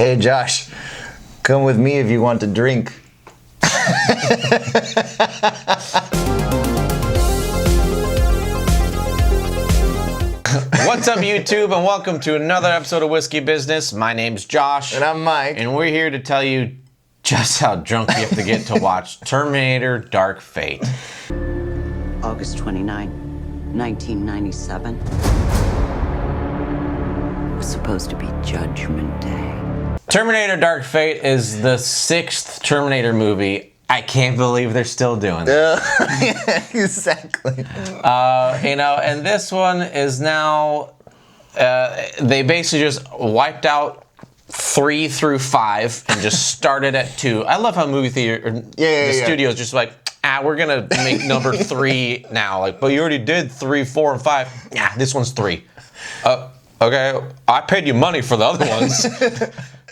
Hey Josh, come with me if you want to drink. What's up, YouTube, and welcome to another episode of Whiskey Business. My name's Josh. And I'm Mike. And we're here to tell you just how drunk you have to get to watch Terminator Dark Fate. August 29, 1997. It was supposed to be Judgment Day. Terminator Dark Fate is the 6th Terminator movie. I can't believe they're still doing this. Yeah, exactly. And this one is now, they basically just wiped out 3 through 5 and just started at 2. I love how movie theater, the studio's just like, we're gonna make number 3 now. Like, but you already did 3, 4, and 5. Yeah, this one's 3. Okay, I paid you money for the other ones.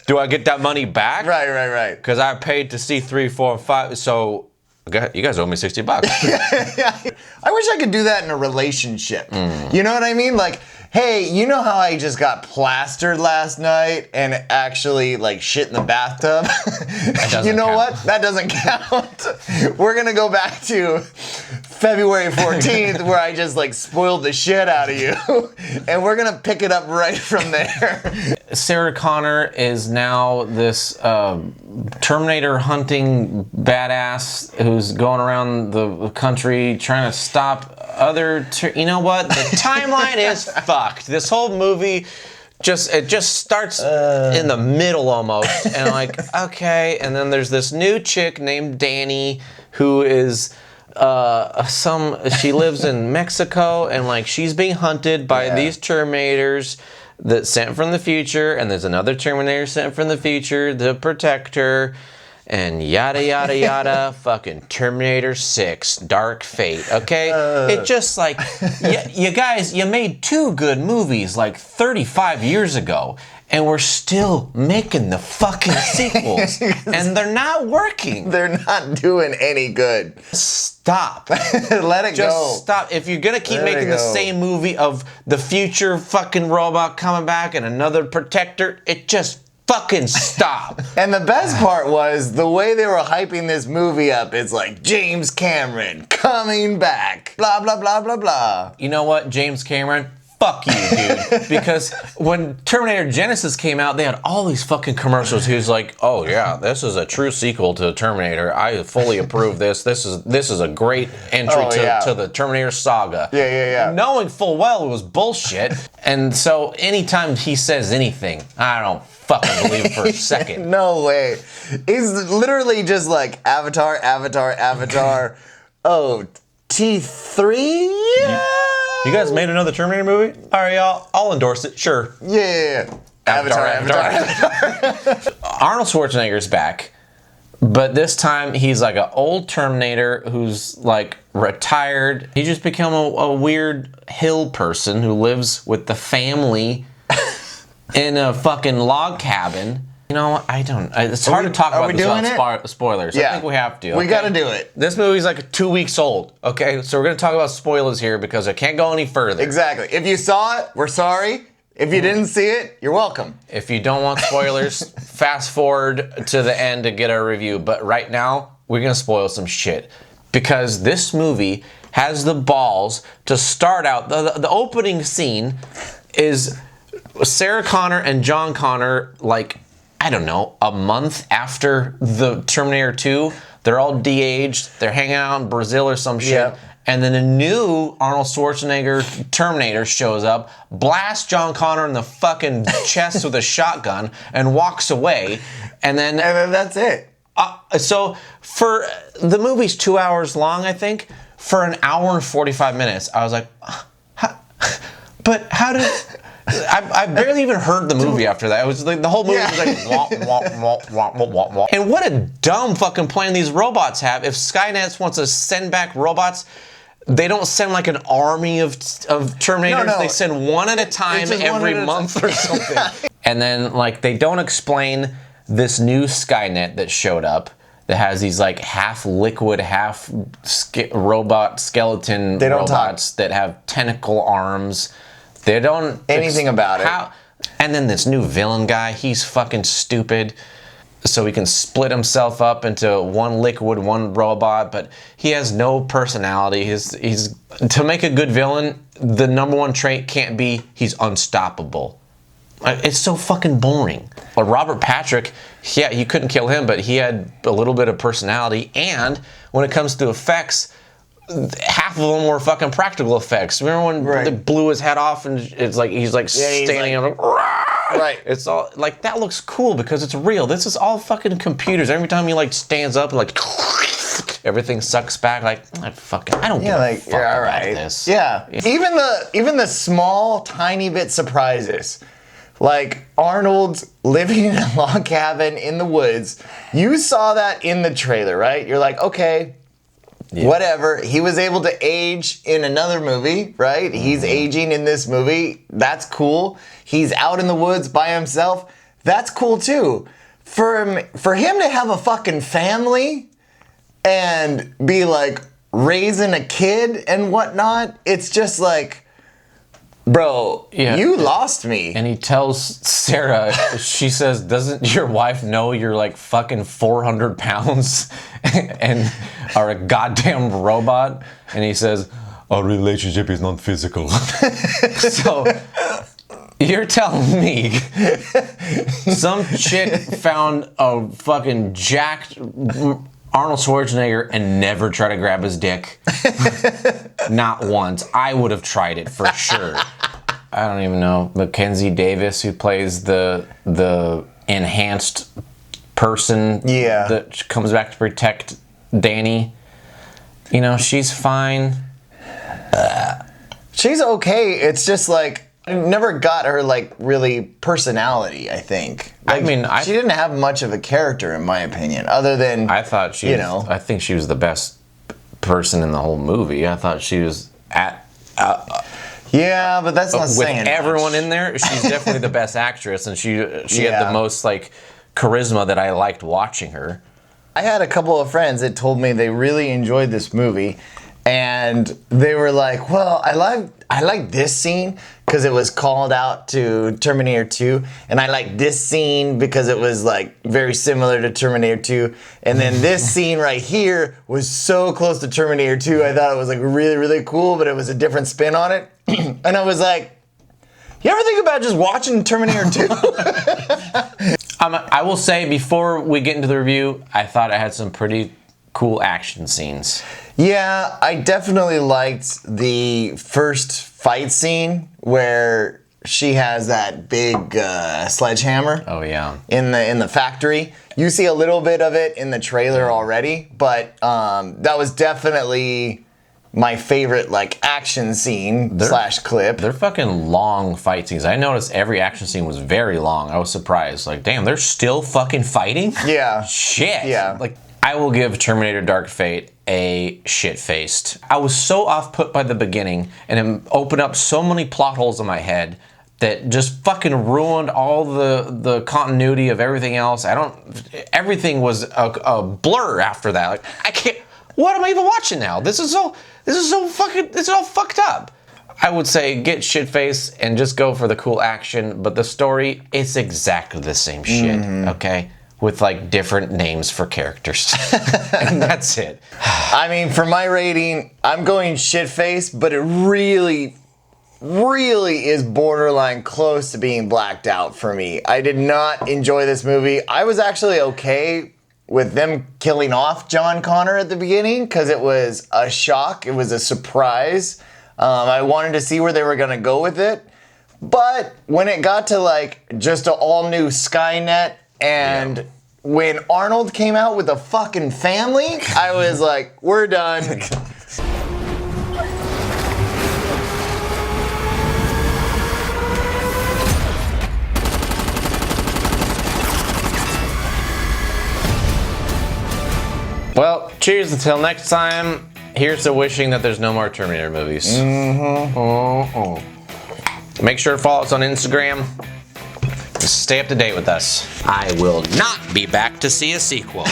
Do I get that money back? Right. Because I paid to see 3, 4, and 5. So you guys owe me $60. I wish I could do that in a relationship. You know what I mean? Like, hey, you know how I just got plastered last night and actually like shit in the bathtub? You know what? That doesn't count. We're gonna go back to February 14th where I just like spoiled the shit out of you. And we're gonna pick it up right from there. Sarah Connor is now this Terminator hunting badass who's going around the country trying to stop other... you know what? The timeline is fucked. This whole movie just starts in the middle almost. And like, okay. And then there's this new chick named Danny who is... she lives in Mexico, and like she's being hunted by these Terminators that sent from the future, and there's another Terminator sent from the future to protect her, and yada yada yada. Fucking Terminator 6 Dark Fate. Okay, it just like you guys, you made 2 good movies like 35 years ago. And we're still making the fucking sequels. And they're not working. They're not doing any good. Stop. Let it go. Just stop. If you're gonna keep making the same movie of the future fucking robot coming back and another protector, it just fucking stop. And the best part was the way they were hyping this movie up. It's like, James Cameron coming back. Blah, blah, blah, blah, blah. You know what, James Cameron? Fuck you, dude. Because when Terminator Genesis came out, they had all these fucking commercials. He was like, "Oh yeah, this is a true sequel to Terminator. I fully approve this. This is a great entry to the Terminator saga." Yeah. Knowing full well it was bullshit. And so anytime he says anything, I don't fucking believe it for a second. No way. He's literally just like Avatar. Oh, T3? Yeah. You guys made another Terminator movie? All right, y'all. I'll endorse it. Sure. Yeah. Avatar. Arnold Schwarzenegger's back, but this time he's like an old Terminator who's like retired. He just become a weird hill person who lives with the family in a fucking log cabin. You know, I don't... It's hard to talk about this without spoilers. Yeah. I think we have to. We gotta do it. This movie's like 2 weeks old, okay? So we're gonna talk about spoilers here because I can't go any further. Exactly. If you saw it, we're sorry. If you didn't see it, you're welcome. If you don't want spoilers, fast forward to the end to get our review. But right now, we're gonna spoil some shit. Because this movie has the balls to start out... The opening scene is Sarah Connor and John Connor, like... I don't know, a month after the Terminator 2, they're all de-aged, they're hanging out in Brazil or some shit, and then a new Arnold Schwarzenegger Terminator shows up, blasts John Connor in the fucking chest with a shotgun, and walks away, and then that's it. So, for, the movie's 2 hours long, I think, for an hour and 45 minutes, I was like, but how did... I barely even heard the movie after that. It was like the whole movie was like wah, wah, wah, wah, wah, wah. And what a dumb fucking plan these robots have. If Skynet wants to send back robots, they don't send like an army of Terminators. No. They send one at a time every month or something. And then like they don't explain this new Skynet that showed up that has these like half liquid, half robot skeleton robots that have tentacle arms. They don't anything about it. And then this new villain guy, he's fucking stupid. So he can split himself up into one liquid, one robot, but he has no personality. He's to make a good villain, the number one trait can't be he's unstoppable. It's so fucking boring. But Robert Patrick, yeah, you couldn't kill him, but he had a little bit of personality. And when it comes to effects, half of them were fucking practical effects. Remember when they blew his head off and it's like he's standing up like, right. It's all like that looks cool because it's real. This is all fucking computers. Every time he like stands up, like everything sucks back. Like I don't give a fuck about this. Yeah. Even the small, tiny bit surprises. Like Arnold living in a log cabin in the woods. You saw that in the trailer, right? You're like, okay. Yeah. Whatever. He was able to age in another movie, right? Mm-hmm. He's aging in this movie. That's cool. He's out in the woods by himself. That's cool too. For him to have a fucking family and be like raising a kid and whatnot, it's just like, bro, you lost me. And he tells Sarah, she says, doesn't your wife know you're like fucking 400 pounds and are a goddamn robot? And he says, our relationship is not physical. So you're telling me some chick found a fucking jacked Arnold Schwarzenegger and never try to grab his dick? Not once. I would have tried it for sure. I don't even know. Mackenzie Davis, who plays the enhanced person that comes back to protect Danny. You know, she's fine. She's okay. It's just like I never got her like really personality, I think. Like, she didn't have much of a character in my opinion, other than I thought she I think she was the best person in the whole movie. I thought she was yeah, but that's not saying with everyone in there, she's definitely the best actress, and she had the most like charisma that I liked watching her. I had a couple of friends that told me they really enjoyed this movie, and they were like, well, I like this scene because it was called out to Terminator 2, and I like this scene because it was like very similar to Terminator 2, and then this scene right here was so close to Terminator 2, I thought it was like really, really cool, but it was a different spin on it. And I was like, you ever think about just watching Terminator 2? I will say, before we get into the review, I thought it had some pretty cool action scenes. Yeah, I definitely liked the first fight scene where she has that big sledgehammer. Oh yeah. In the factory. You see a little bit of it in the trailer already, but that was definitely my favorite like action scene / clip. They're fucking long fight scenes. I noticed every action scene was very long. I was surprised. Like, damn, they're still fucking fighting? Yeah. Shit. Yeah. Like, I will give Terminator Dark Fate a shit-faced. I was so off-put by the beginning, and it opened up so many plot holes in my head that just fucking ruined all the continuity of everything else. Everything was a blur after that. Like, I can't. What am I even watching now? This is all fucked up. I would say get shit-faced and just go for the cool action, but the story, it's exactly the same shit, okay? With like different names for characters. And that's it. I mean, for my rating, I'm going shit-faced, but it really, really is borderline close to being blacked out for me. I did not enjoy this movie. I was actually okay with them killing off John Connor at the beginning because it was a shock. It was a surprise. I wanted to see where they were going to go with it. But when it got to like just an all-new Skynet and when Arnold came out with a fucking family, I was like, we're done. Well, cheers until next time. Here's to wishing that there's no more Terminator movies. Make sure to follow us on Instagram. Stay up to date with us. I will not be back to see a sequel.